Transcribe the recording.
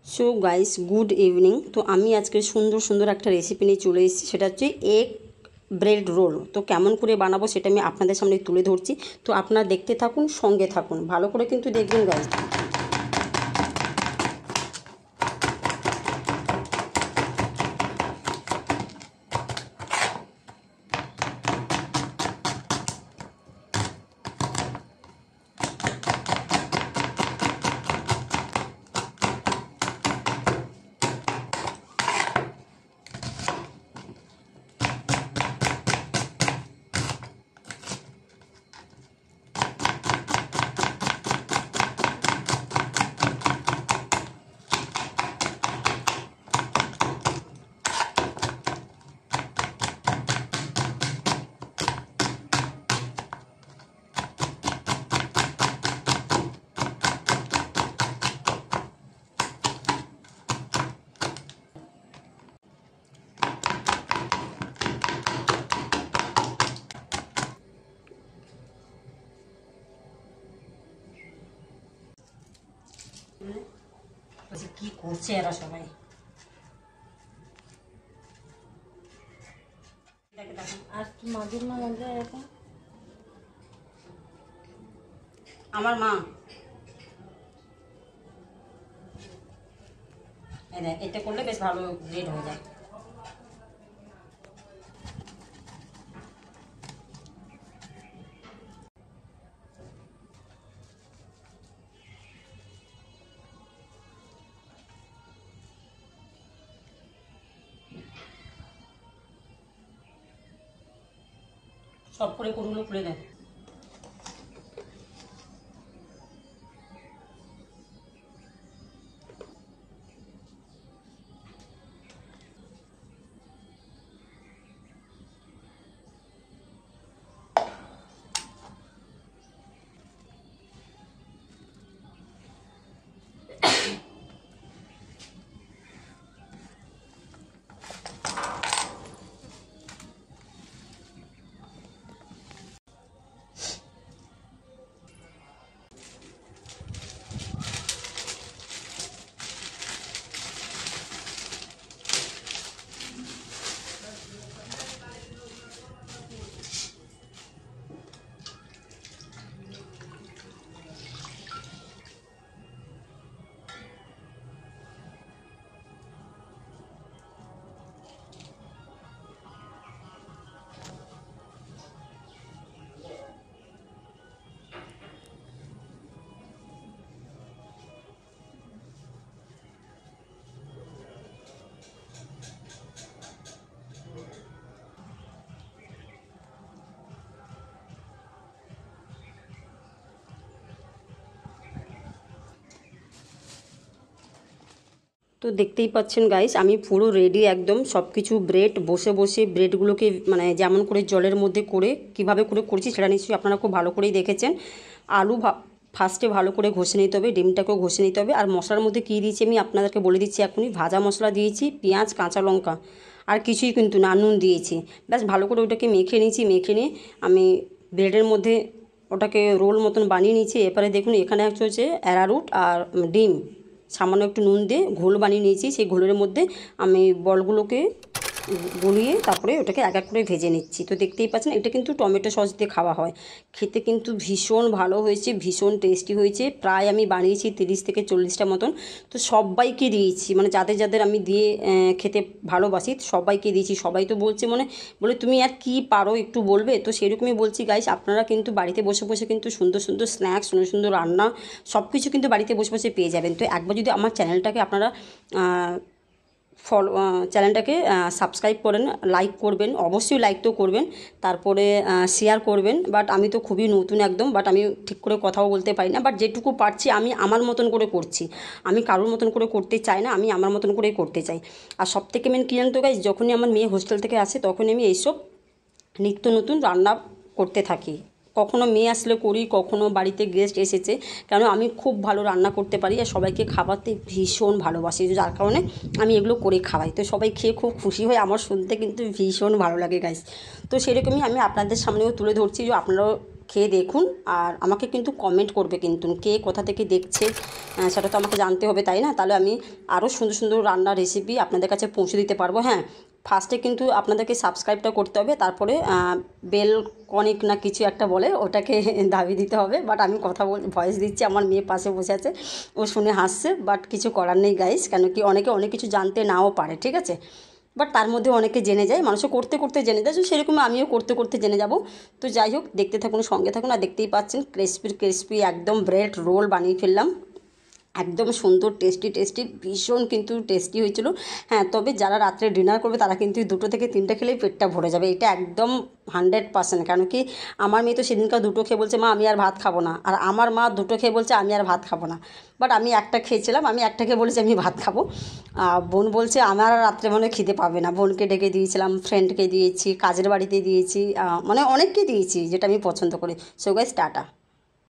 So guys, good evening. তো আমি আজকে সুন্দর একটা রেসিপি নিয়ে চলে এসেছি। সেটা হচ্ছে এগ ব্রেড রোল। তো কেমন করে বানাবো সেটা আমি আপনাদের সামনে তুলে ধরছি। তো আপনারা দেখতে থাকুন, সঙ্গে থাকুন, ভালো করে কিন্তু দেখবেন গাইস। কি করছে এরা সবাই? আর কি মাদুর না মধ্যে এখন আমার মা এটা করলে বেশ ভালো ব্রেড হয়ে যায়। সব করে কোনগুলো খুলে দেয়। তো দেখতেই পাচ্ছেন গাইস, আমি পুরো রেডি একদম সব কিছু। ব্রেড বসে বসে ব্রেডগুলোকে মানে যেমন করে জলের মধ্যে করে কিভাবে করে করছি সেটা নিশ্চয়ই আপনারা খুব ভালো করেই দেখেছেন। আলু ফার্স্টে ভালো করে ঘষে নিতে হবে, ডিমটাকেও ঘষে নিতে হবে। আর মশলার মধ্যে কী দিয়েছি আমি আপনাদেরকে বলে দিচ্ছি এখনই। ভাজা মশলা দিয়েছি, পেঁয়াজ, কাঁচা লঙ্কা, আর কিছুই কিন্তু না, নুন দিয়েছি। ব্যাস ভালো করে ওটাকে মেখে নিয়েছি। মেখে নিয়ে আমি ব্রেডের মধ্যে ওটাকে রোল মতন বানিয়ে নিয়েছি। এরপরে দেখুন এখানে হচ্ছে অ্যারারুট আর ডিম, সামান্য একটু নুন দিয়ে ঘোল বানিয়ে নিয়েছি। সেই ঘোলের মধ্যে আমি বলগুলোকে গলিয়ে তারপরে ওটাকে এক এক করে ভেজে নিচ্ছি। তো দেখতেই পাচ্ছেন এটা কিন্তু টমেটো সস দিয়ে খাওয়া হয়। খেতে কিন্তু ভীষণ ভালো হয়েছে, ভীষণ টেস্টি হয়েছে। প্রায় আমি বানিয়েছি 30 থেকে 40টা মতন। তো সবাইকে দিয়েছি, মানে যাদের যাদের আমি দিয়ে খেতে ভালোবাসি সবাইকে দিয়েছি। সবাই তো বলছে বলে তুমি আর কি পারো একটু বলবে। তো সেরকমই বলছি গাইস, আপনারা কিন্তু বাড়িতে বসে বসে কিন্তু সুন্দর সুন্দর স্ন্যাক্স, সুন্দর সুন্দর রান্না সব কিছু কিন্তু বাড়িতে বসে বসে পেয়ে যাবেন। তো একবার যদি আমার চ্যানেলটাকে আপনারা চ্যানেলটাকে সাবস্ক্রাইব করেন, লাইক করবেন, অবশ্যই লাইক তো করবেন, তারপরে শেয়ার করবেন। বাট আমি তো খুবই নতুন একদম, বাট আমি ঠিক করে কথাও বলতে পারি না। বাট যেটুকু পারছি আমি আমার মতন করে করছি। আমি কারোর মতন করে করতে চাই না, আমি আমার মতন করেই করতে চাই। আর সবথেকে মেন কী জানতো গাইস, যখনই আমার মেয়ে হোস্টেল থেকে আসে তখনই আমি এইসব নিত্য নতুন রান্না করতে থাকি। কখনো মেয়ে আসলে করি, কখনো বাড়িতে গেস্ট এসেছে, কেন আমি খুব ভালো রান্না করতে পারি আর সবাইকে খাওয়াতে ভীষণ ভালোবাসি, যার কারণে আমি এগুলো করে খাওয়াই। তো সবাই খেয়ে খুব খুশি হয়, আমার শুনতে কিন্তু ভীষণ ভালো লাগে গাইস। তো সেরকমই আমি আপনাদের সামনেও তুলে ধরছি যে আপনারাও খেয়ে দেখুন আর আমাকে কিন্তু কমেন্ট করবে, কিন্তু কে কোথা থেকে দেখছে সেটা তো আমাকে জানতে হবে, তাই না? তাহলে আমি আরও সুন্দর সুন্দর রান্নার রেসিপি আপনাদের কাছে পৌঁছে দিতে পারবো। হ্যাঁ, ফার্স্টে কিন্তু আপনাদেরকে সাবস্ক্রাইবটা করতে হবে, তারপরে বেল কনিক না কিছু একটা বলে ওটাকে দাবি দিতে হবে। বাট আমি কথা ভয়েস দিচ্ছি, আমার মেয়ে পাশে বসে আছে, ও শুনে হাসছে, বাট কিছু করার নেই গাইস, কেন কি অনেকে অনেক কিছু জানতে নাও পারে, ঠিক আছে? বাট তার মধ্যে অনেকে জেনে যায়, মানুষও করতে করতে জেনে যায়, তো সেরকম আমিও করতে করতে জেনে যাব। তো যাই হোক, দেখতে থাকুন, সঙ্গে থাকুন। আর দেখতেই পাচ্ছেন ক্রিসপি একদম ব্রেড রোল বানিয়ে ফেললাম, একদম সুন্দর টেস্টি ভীষণ কিন্তু টেস্টি হয়েছিল। হ্যাঁ, তবে যারা রাত্রে ডিনার করবে তারা কিন্তু 2 থেকে 3টে খেলেই পেটটা ভরে যাবে, এটা একদম 100%। কেন কি আমার মেয়ে তো সেদিনকার 2টো খেয়ে বলছে মা আমি আর ভাত খাবো না, আর আমার মা 2টো খেয়ে বলছে আমি আর ভাত খাবো না। বাট আমি একটা খেয়েছিলাম, আমি একটা খেয়ে বলেছি আমি ভাত খাবো। বোন বলছে আমার আর রাত্রে মনে হয় খিদে পাবে না, বোনকে ডেকে দিয়েছিলাম, ফ্রেন্ডকে দিয়েছি, কাজের বাড়িতে দিয়েছি, মানে অনেককে দিয়েছি যেটা আমি পছন্দ করি। So guys tata.